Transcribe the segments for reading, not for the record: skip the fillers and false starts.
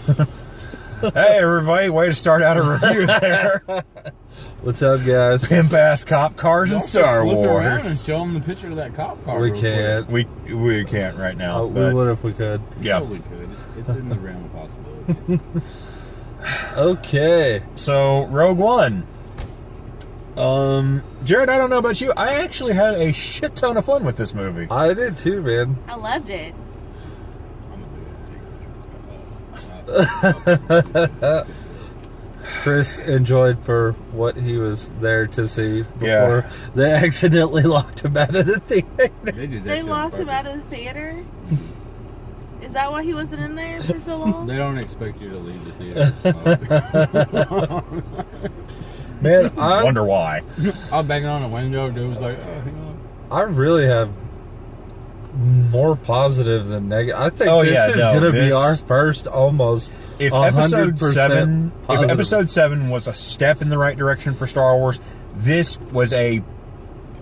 Hey, everybody, way to start out a review there. What's up, guys? Pimp-ass cop cars and Star Flip around and Wars. show them the picture of that cop car. We real can't. We can't right now. We but, would if we could. quick. yeah. Totally could. It's in the realm of possibility. Okay. So, Rogue One. Jared, I don't know about you. I actually had a shit ton of fun with this movie. I did too, man. I loved it. I'm gonna do it. Take pictures. Chris enjoyed for what he was there to see before Yeah. they accidentally locked him out of the theater. They did that They shit on locked him purpose. out of the theater? Is that why he wasn't in there for so long? They don't expect you to leave the theater. So. Man, I Wonder why. I was banging on the window. Dude was like, oh, you know. I really have more positive than negative. I think Oh, this yeah, is no, going to be this- our first almost If 100% positive. episode 7 was a step in the right direction for Star Wars, this was a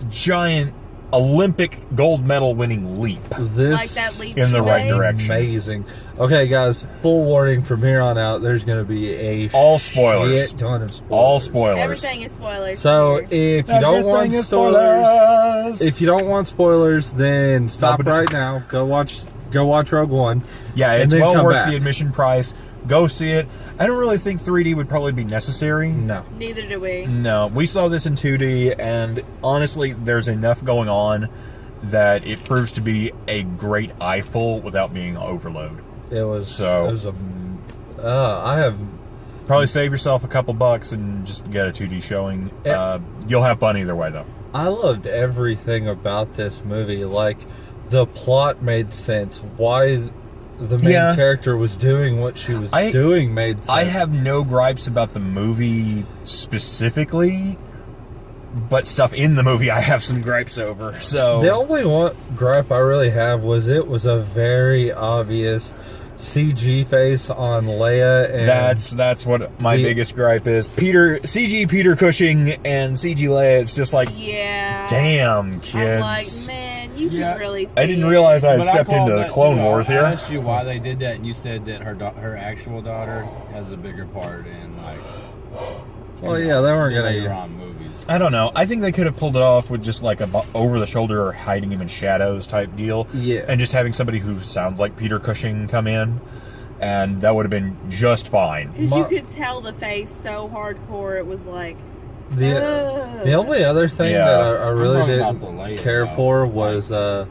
giant Olympic gold medal winning leap. This Like that leap in the right away? direction. amazing. Okay, guys, full warning from here on out. There's going to be a All spoilers. shit ton of spoilers. All spoilers. Everything is spoilers. So here. if you don't want Everything is spoilers, if you don't want spoilers, then stop No, but- right now. Go watch Rogue One. Yeah, and it's then well come worth back. the admission price. Go see it. I don't really think 3D would probably be necessary. No. Neither do we. No, we saw this in 2D, and honestly, there's enough going on that it proves to be a great eyeful without being overload. It was So- It was I have. Probably save yourself a couple bucks and just get a 2D showing. You'll have fun either way, though. I loved everything about this movie. Like, the plot made sense. Why the main Yeah. character was doing what she was doing made sense. I have no gripes about the movie specifically, but stuff in the movie I have some gripes over. So The only gripe I really have was it was a very obvious CG face on Leia, and that's what my biggest gripe is. CG Peter Cushing and CG Leia. It's just like, Yeah. damn, kids. I'm like, man, you Yeah. can really see I didn't realize I had But stepped called into the that, Clone too. Wars I here. asked you why they did that, and you said that her actual daughter has a bigger part in, like, well, yeah, they weren't later gonna. on movies. I don't know. I think they could have pulled it off with just like a over the shoulder or hiding him in shadows type deal. Yeah. And just having somebody who sounds like Peter Cushing come in, and that would have been just fine. Because you could tell the face so hardcore, it was like, The only other thing Yeah. that I really talking about the didn't Leia, care though. for was You know,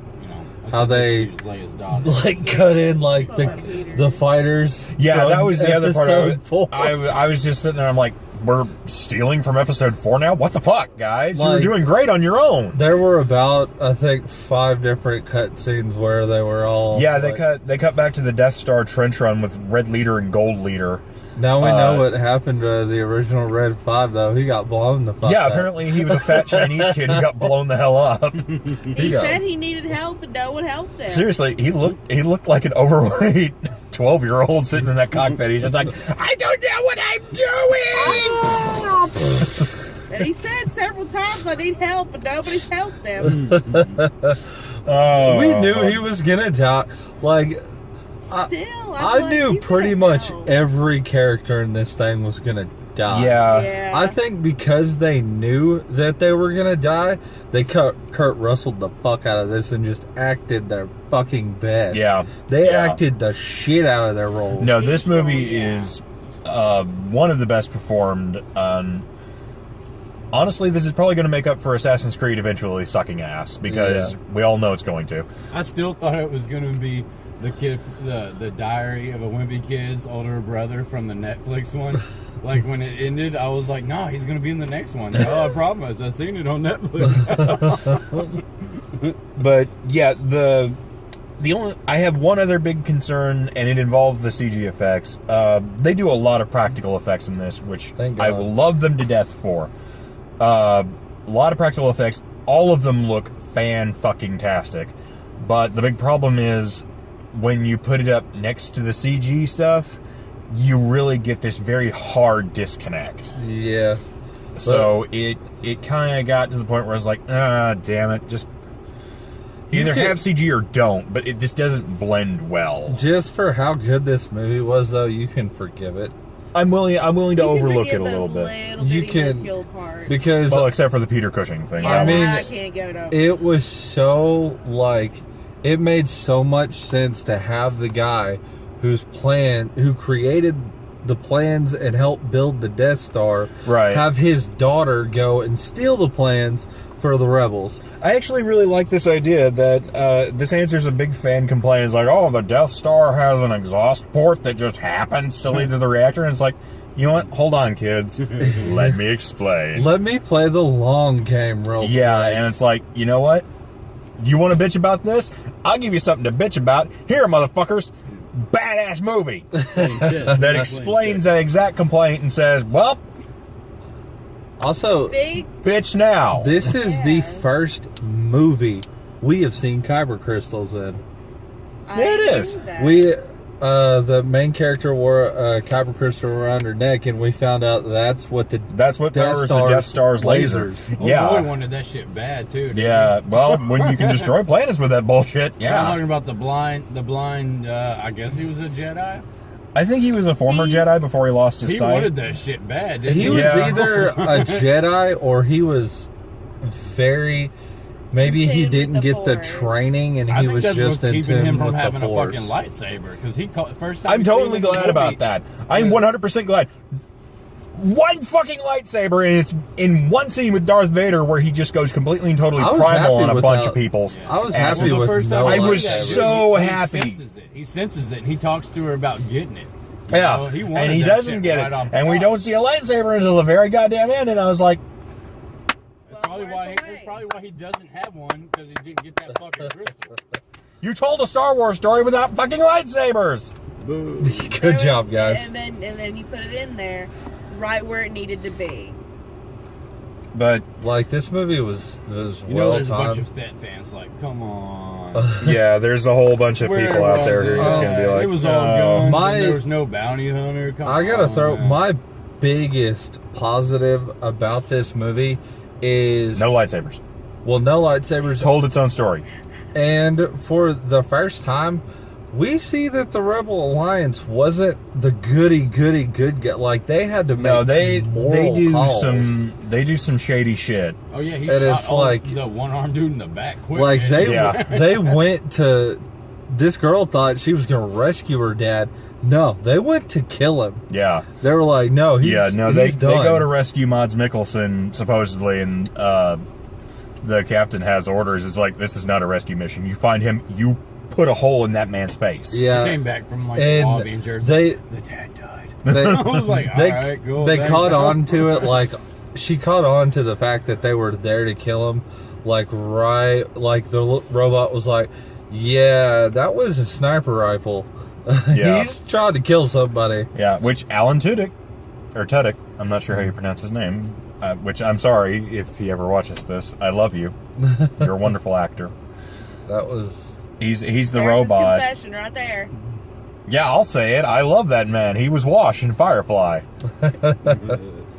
I how said that they, she was Leia's daughter. like, cut in like It's all about Peter. the fighters. Yeah, from that was the other part of episode it. 4. I was just sitting there, I'm like, we're stealing from episode 4 now? What the fuck, guys? You were Like- doing great on your own. There were about, I think, 5 different cut scenes where they were all. Yeah, like, they cut back to the Death Star trench run with Red Leader and Gold Leader. Now we know what happened to the original Red 5, though. He got blown the fuck Yeah, up. apparently he was a fat Chinese kid who got blown the hell up. he said he needed help and no one helped him. Seriously, he looked like an overweight 12-year-old sitting in that cockpit. He's just like, I don't know what I'm doing. And he said several times, I need help, and nobody's helped him. Oh, We knew he was gonna die. Like, Still, I knew pretty much every character in this thing was gonna die. Yeah. I think because they knew that they were gonna die, they Kurt Russelled the fuck out of this and just acted their fucking best. Yeah. They Yeah. acted the shit out of their roles. No, this movie is one of the best performed. Honestly, this is probably going to make up for Assassin's Creed eventually sucking ass, because we all know it's going to. I still thought it was going to be the kid, the Diary of a Wimpy Kid's older brother from the Netflix one. Like, when it ended, I was like, no, he's going to be in the next one. Oh, I promise. I've seen it on Netflix. But yeah, I have one other big concern, and it involves the CG effects. They do a lot of practical effects in this, which Thank I God. will love them to death for. A lot of practical effects. All of them look fan-fucking-tastic. But the big problem is, when you put it up next to the CG stuff, you really get this very hard disconnect. Yeah. So it kind of got to the point where I was like, damn it, just Either You have CG or don't, but this doesn't blend well. Just for how good this movie was, though, you can forgive it. I'm willing to You can overlook forgive it a little those bit. little You bitty can- minuscule parts. Because Well, except for the Peter Cushing thing. Yeah, I mean, I can't go to. it was so, like, it made so much sense to have the guy who created the plans and helped build the Death Star, Right. have his daughter go and steal the plans for the rebels. I actually really like this idea that this answers a big fan complaint. It's like, oh, the Death Star has an exhaust port that just happens to lead to the reactor. And it's like, you know what? Hold on, kids. Let me explain. Let me play the long game real Yeah, quick. and it's like, you know what? You want to bitch about this? I'll give you something to bitch about. Here, motherfuckers. Badass movie that explains that exact complaint and says, well, Also, Big. bitch now. this is the Yeah. first movie we have seen kyber crystals in. I Yeah, it knew is. that. The main character wore a kyber crystal around her neck, and we found out that's what That's what powers the Death Star's lasers. Oh, Yeah. boy wanted that shit bad too. didn't Yeah, well, when you can destroy planets with that bullshit, he? I'm yeah. talking about the blind. I guess he was a Jedi. I think he was a former Jedi before he lost his He sight. wanted that shit bad. Didn't he? he was Yeah. either a Jedi or he was very. Maybe he Tuned with didn't the get the Force. training, and I he think was that's just what's in keeping him tune from with the having a Force. fucking lightsaber. Because he first time I'm we see him totally in the glad movie- about that. I'm 100% glad. One fucking lightsaber, and it's in one scene with Darth Vader where he just goes completely and totally I was primal happy on a with bunch that. of people. I was Asses. happy the with first time no I see was that, lightsaber. dude. so He happy. senses it. He senses it, and he talks to her about getting it. You Yeah, know, he wanted and he that doesn't shit get right it. off the And we top. don't see a lightsaber until the very goddamn end, and I was like, That's probably why he doesn't have one, because he didn't get that fucking crystal. you told a Star Wars story without fucking lightsabers! Good job, guys. And then you put it in there, right where it needed to be. But, Like, this movie was You know, well there's a bunch timed. of Fett fans like, come on. yeah, there's a whole bunch of Where people out was there who are it? just gonna be like, it was all "Oh." guns, My- and there was no bounty hunter. Come I gotta on, throw man. my biggest positive about this movie is No lightsabers. well, no lightsabers, Told its own story. and for the first time, we see that the Rebel Alliance wasn't the good guy. Like they had to make No, they moral do calls. they do some shady shit. Oh yeah, he And shot it's like- the one-armed dude in the back quick. Like man. they Yeah. they went to. This girl thought she was gonna rescue her dad. No, they went to kill him. Yeah. They were like, no, he's they he's done. go to rescue Mads Mikkelsen supposedly, and the captain has orders. It's like, this is not a rescue mission. You find him, you put a hole in that man's face. Yeah, He came back from like the and lobby and Jared's they like, the dad died. they I was like, all they, right, cool. they thanks, caught bro. on to it. Like she caught on to the fact that they were there to kill him. Like like the robot was like, yeah, that was a sniper rifle. Yeah. He's trying to kill somebody. Yeah, which Alan Tudyk, or Tudyk, I'm not sure how you pronounce his name, which I'm sorry if he ever watches this. I love you. You're a wonderful actor. That was He's the There's his robot. confession right there. Yeah, I'll say it. I love that man. He was Wash in Firefly.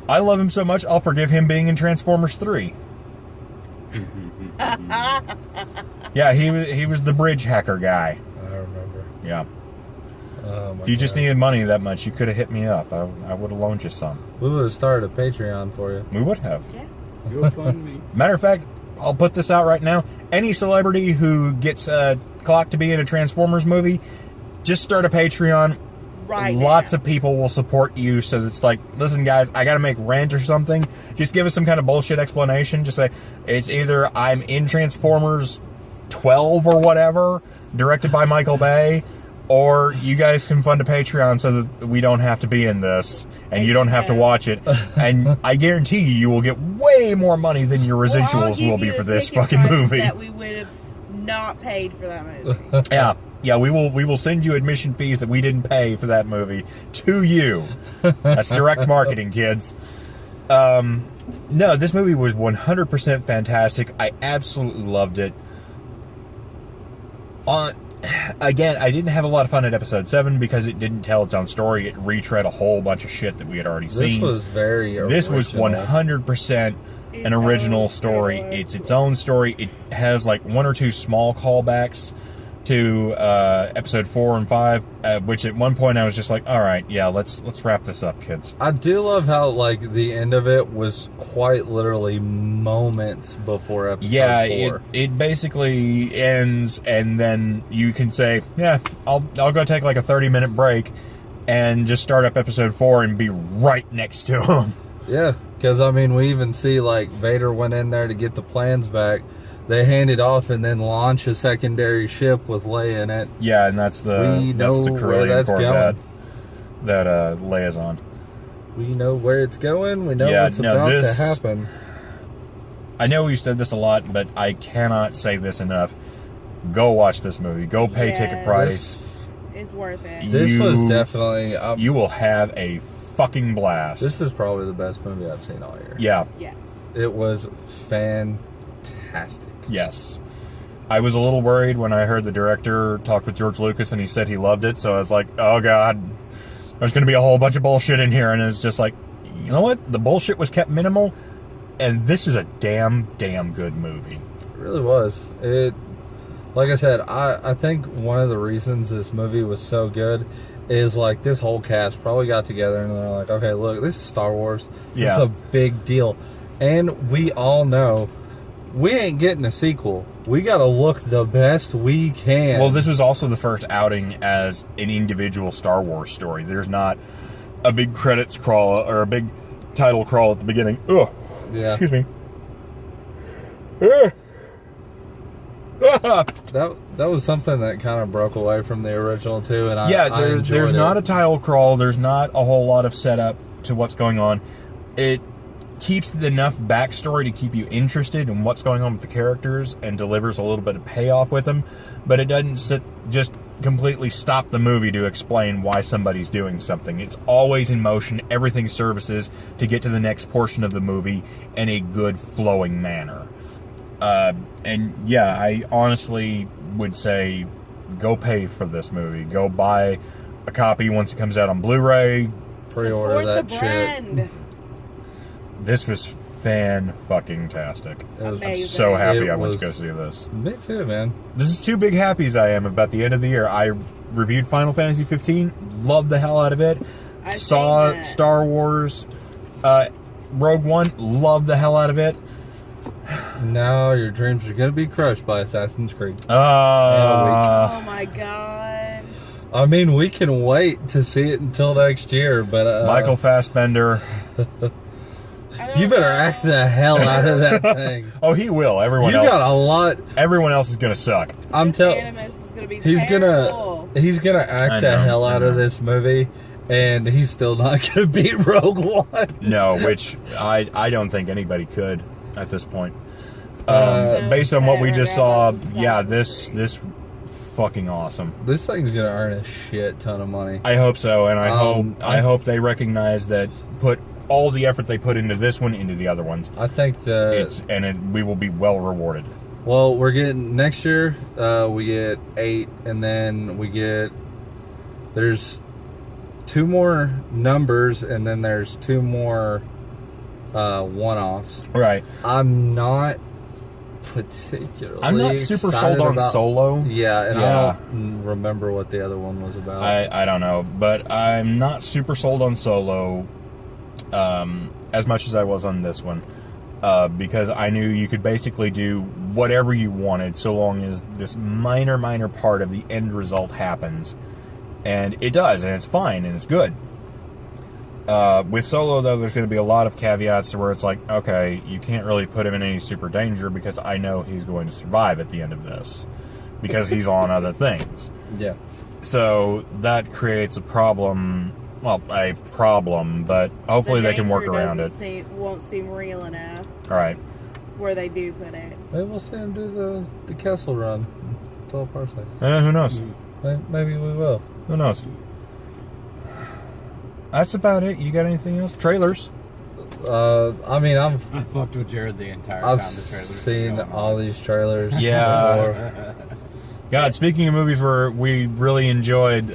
I love him so much, I'll forgive him being in Transformers 3. Yeah, he was the bridge hacker guy. I remember. Yeah. Oh my If you just God. needed money that much, you could have hit me up. I would have loaned you some. We would have started a Patreon for you. We would have. Yeah. Go fund me. Matter of fact, I'll put this out right now. Any celebrity who gets clocked to be in a Transformers movie, just start a Patreon. Right. Lots now. of people will support you. So it's like, listen, guys, I got to make rent or something. Just give us some kind of bullshit explanation. Just say, it's either I'm in Transformers 12 or whatever, directed by Michael Bay, or you guys can fund a Patreon so that we don't have to be in this and you don't have to watch it. And I guarantee you will get way more money than your Well, I'll residuals give will be you for the this ticket fucking price movie. That we would have not paid for that movie. Yeah, we will send you admission fees that we didn't pay for that movie to you. That's direct marketing, kids. No, this movie was 100% fantastic. I absolutely loved it. Again, I didn't have a lot of fun at episode 7 because it didn't tell its own story. It retread a whole bunch of shit that we had already This seen. was very This was original. 100% an original own story. story. It's its own story. It has like one or two small callbacks to episode 4 and 5, which at one point I was just like, all right, yeah, let's wrap this up, kids. I do love how like the end of it was quite literally moments before episode Yeah, 4. it basically ends, and then you can say, yeah, I'll go take like a 30-minute break and just start up episode 4 and be right next to him. Yeah, because I mean, we even see like Vader went in there to get the plans back. They hand it off and then launch a secondary ship with Leia in it. Yeah, and that's the where Corellian that's Corvette going. that Leia's on. We know where it's going. We know Yeah, what's no, about to this- happen. I know we've said this a lot, but I cannot say this enough. Go watch this movie. Go pay Yes. ticket price. It's worth it. This was You- definitely. You will have a fucking blast. This is probably the best movie I've seen all year. Yeah. Yes. It was fantastic. Yes. I was a little worried when I heard the director talk with George Lucas and he said he loved it, so I was like, oh god, there's going to be a whole bunch of bullshit in here, and it's just like, you know what? The bullshit was kept minimal, and this is a damn good movie. It really was. It, like I said, I think one of the reasons this movie was so good is like this whole cast probably got together and they're like, okay, look, this is Star Wars. This Yeah. is a big deal. And we all know we ain't getting a sequel. We got to look the best we can. Well, this was also the first outing as an individual Star Wars story. There's not a big credits crawl or a big title crawl at the beginning. Ugh. Yeah. Excuse me. Ugh. That was something that kind of broke away from the original too, and Yeah, I there's enjoyed not it. a title crawl. There's not a whole lot of setup to what's going on. It keeps enough backstory to keep you interested in what's going on with the characters and delivers a little bit of payoff with them, but it doesn't just completely stop the movie to explain why somebody's doing something. It's always in motion. Everything services to get to the next portion of the movie in a good flowing manner. And yeah, I honestly would say go pay for this movie. Go buy a copy once it comes out on Blu-ray. Pre-order Support that the shit. brand. This was fan-fucking-tastic. It was, I'm Amazing. so happy It I went to was- go see this. me too, man. This is two big happies I am about the end of the year. I reviewed Final Fantasy 15, loved the hell out of it. I've Saw seen that. Star Wars Rogue One, loved the hell out of it. Now your dreams are gonna be crushed by Assassin's Creed. Oh my god. I mean, we can wait to see it until next year, but Michael Fassbender. I don't you better know. act the hell out of that thing. Oh, he will. Everyone You else. got a lot. Everyone else is gonna suck. I'm This telling. Animus is gonna be He's terrible. gonna act I the know, hell I out of know. this movie, and he's still not gonna beat Rogue One. No, which I don't think anybody could at this point. So Based on what we just saw, sad. yeah, this fucking awesome. This thing's gonna earn a shit ton of money. I hope so, and I I- hope they recognize that. Put all the effort they put into this one into the other ones. I think that We will be well rewarded. well, we're getting next year. We get 8, and then we get there's 2 more numbers, and then there's 2 more one-offs. Right. I'm not particularly. I'm not super excited sold on about- Solo. Yeah, and Yeah. I don't remember what the other one was about. I don't know, but I'm not super sold on Solo as much as I was on this one, because I knew you could basically do whatever you wanted so long as this minor part of the end result happens, and it does, and it's fine, and it's good. With Solo, though, there's going to be a lot of caveats to where it's like, okay, you can't really put him in any super danger because I know he's going to survive at the end of this because he's on other things. yeah. So that creates a problem. Well, a problem, but hopefully The they can work danger around it. Won't seem real enough All right. where they do put it. Maybe we'll see him do the Kessel run. 12 parsecs. Who knows? Maybe we will. Who knows? That's about it. You got anything else? Trailers. I mean, I fucked with Jared the entire I've time the trailers were seen going all on. these trailers. Yeah. before. God, speaking of movies where we really enjoyed,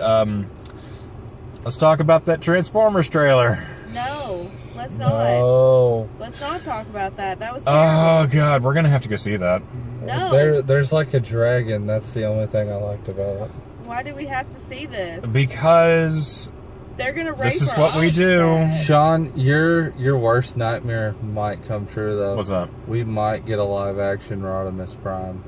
let's talk about that Transformers trailer. No, Let's not. No. Let's not talk about that. That was terrible. Oh god, we're gonna have to go see that. No. There's like a dragon. That's the only thing I liked about it. Why do we have to see this? Because They're gonna rape this is our what we do. Olympiad. Sean, your worst nightmare might come true though. What's up? We might get a live action Rodimus Prime.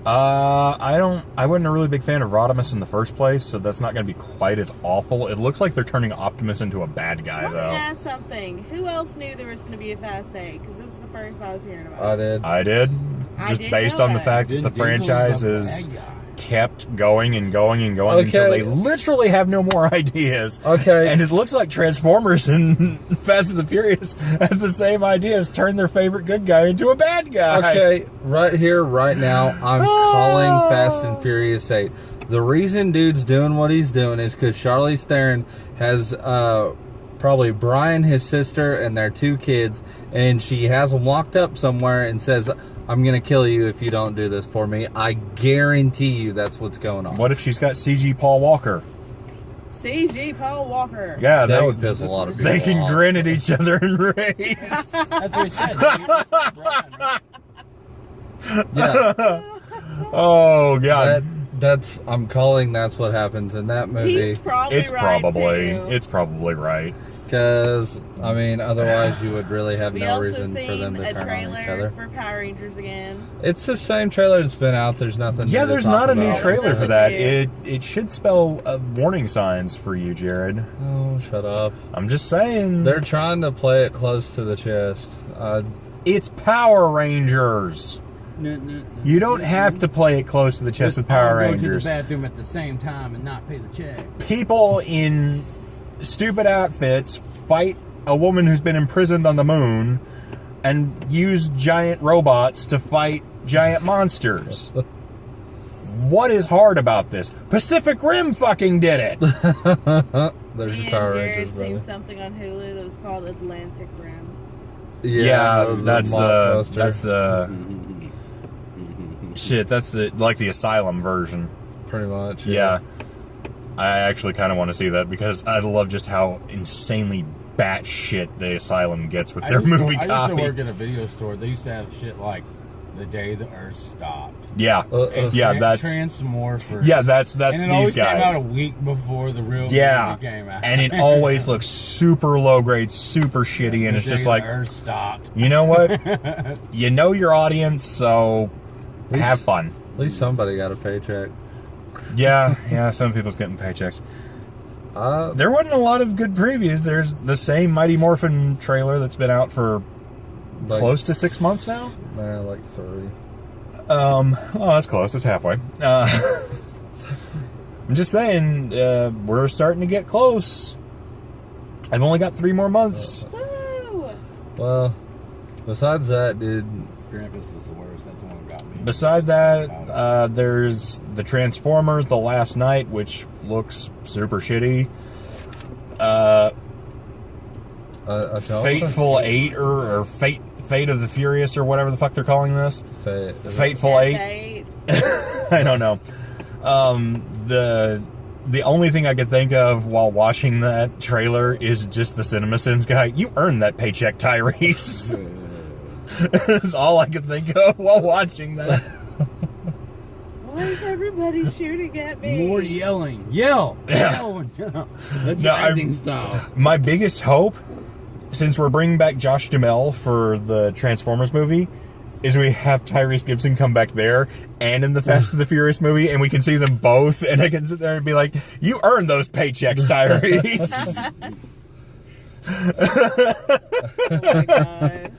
I wasn't a really big fan of Rodimus in the first place, so that's not going to be quite as awful. It looks like they're turning Optimus into a bad guy, Let me though. ask something. Who else knew there was going to be a Fast 8? Because this is the first I was hearing about. I did. I did, I just didn't based know on the that. fact that the Vin Diesel's franchise the is bad guy. kept going and going and going until Okay. they literally have no more ideas. Okay. And it looks like Transformers and Fast and the Furious have the same ideas, turn their favorite good guy into a bad guy. Okay, right here, right now, I'm calling Fast and Furious 8. The reason dude's doing what he's doing is because Charlize Theron has probably Brian, his sister, and their 2 kids, and she has them locked up somewhere and says, I'm going to kill you if you don't do this for me. I guarantee you that's what's going on. What if she's got CG Paul Walker? CG Paul Walker. Yeah, That they, would piss a lot of people they can off. grin at each other and race. That's what he said. Brian, right? Yeah, Oh, God. that's I'm calling that's what happens in that movie. He's probably It's right, probably too. it's probably right. Because, I mean, otherwise you would really have We no also reason for them seen to a turn on each trailer other. for Power Rangers again. It's the same trailer that's been out. There's nothing. Yeah, new to there's talk not a new about. trailer for Yeah. that. It should spell warning signs for you, Jared. Oh, shut up. I'm just saying. They're trying to play it close to the chest. It's Power Rangers. You don't have to play it close to the chest with Power Go Rangers. to the bathroom at the same time and not pay the check. People in stupid outfits fight a woman who's been imprisoned on the moon and use giant robots to fight giant monsters. What is hard about this? Pacific Rim fucking did it. There's Me your and Power Jared Rangers, seen brother. something on Hulu that was called Atlantic Rim. Yeah, that's mockbuster. that's the shit. That's the like the Asylum version. pretty much. Yeah. I actually kind of want to see that because I love just how insanely batshit the Asylum gets with their movie I used to work copies. at a video store. They used to have shit like The Day the Earth Stopped. Yeah, And yeah, that's Transmorphers. yeah, that's and it these always guys. came out a week before the real Yeah, movie came out. and it always looks super low grade, super shitty, and The it's just Day like, the Earth stopped. you know what? You know your audience, so have fun. At least somebody got a paycheck. Yeah, some people's getting paychecks. There wasn't a lot of good previews. There's the same Mighty Morphin trailer that's been out for Like, close to 6 months now. like 3. Oh, that's close. It's halfway. I'm just saying, we're starting to get close. I've only got 3 more months. Woo! Well, besides that, dude, Krampus is the worst. That's the one that got me. Beside that, there's the Transformers: The Last Night, which looks super shitty. a film? Fateful 8 or Fate of the Furious or whatever the fuck they're calling this. Fateful Death 8. I don't know. The only thing I could think of while watching that trailer is just the CinemaSins guy. You earned that paycheck, Tyrese. That's all I could think of while watching that. Why is everybody shooting at me? More yelling. Yell! Yell! That's your acting style. My biggest hope, since we're bringing back Josh Duhamel for the Transformers movie, is we have Tyrese Gibson come back there and in the Fast and the Furious movie, and we can see them both, and I can sit there and be like, you earned those paychecks, Tyrese. Oh my god.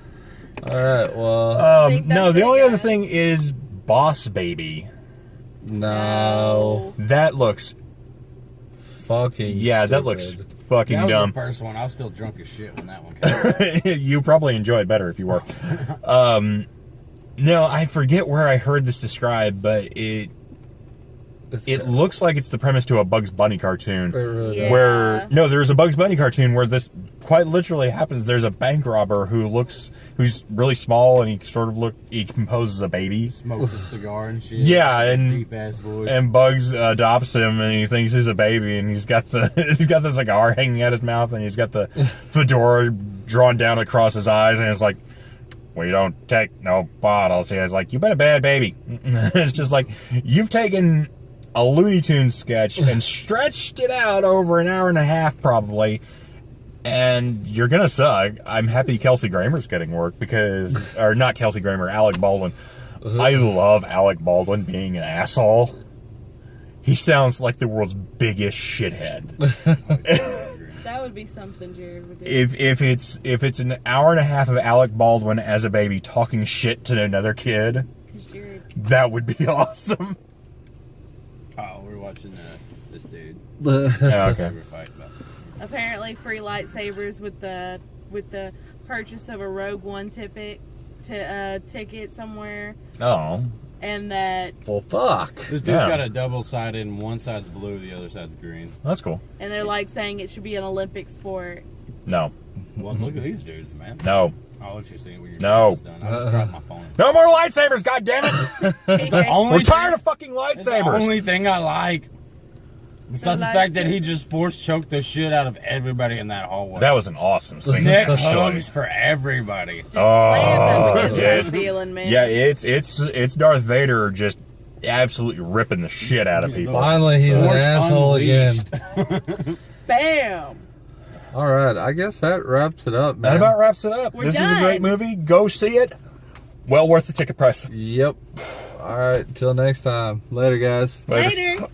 Alright, well, think No, that's the it, only other guys. thing is Boss Baby. no. That looks, Fucking that stupid. looks fucking That was dumb. the first one. I was still drunk as shit when that one came out. You probably enjoy it better if you were. No, I forget where I heard this described, but it looks like it's the premise to a Bugs Bunny cartoon. It really Yeah. Where there's a Bugs Bunny cartoon where this quite literally happens. There's a bank robber who's really small, and he composes a baby. Smokes a cigar and shit. Yeah, and Deep ass voice. and Bugs adopts him, and he thinks he's a baby, and he's got the cigar hanging out his mouth, and he's got the fedora drawn down across his eyes, and it's like, we don't take no bottles. He's like, you've been a bad baby. It's just like, you've taken a Looney Tunes sketch and stretched it out over an hour and a half probably, and you're gonna suck. I'm happy Kelsey Grammer's getting work because, or not Kelsey Grammer, Alec Baldwin. I love Alec Baldwin being an asshole. He sounds like the world's biggest shithead. That would be something Jared would do. If it's an hour and a half of Alec Baldwin as a baby talking shit to another kid, 'Cause Jared, that would be awesome. Oh, we're watching this dude. Yeah, okay. Saber fight, but apparently free lightsabers with the purchase of a Rogue One ticket somewhere, Oh, and that Well, fuck. this dude's Yeah. got a double-sided, and one side's blue, the other side's green. that's cool. and they're like saying it should be an Olympic sport. No, Well, look at these dudes, man. no, I'll let you see what your No. done. I just dropped my phone. no more lightsabers! God damn it! We're tired of fucking It's the lightsabers. only thing I like. Besides the fact that he just force choked the shit out of everybody in that hallway. That was an awesome scene. neck Actually. hugs for everybody. Just slam them against yeah. the ceiling, man. Yeah, it's Darth Vader just absolutely ripping the shit out of people. Finally, he's an Force asshole again. unleashed. Bam. All right, I guess that wraps it up, man. That about wraps it up. We're This is a done. great movie. Go see it. Well worth the ticket price. Yep. All right, till next time. Later, guys. Later. Later.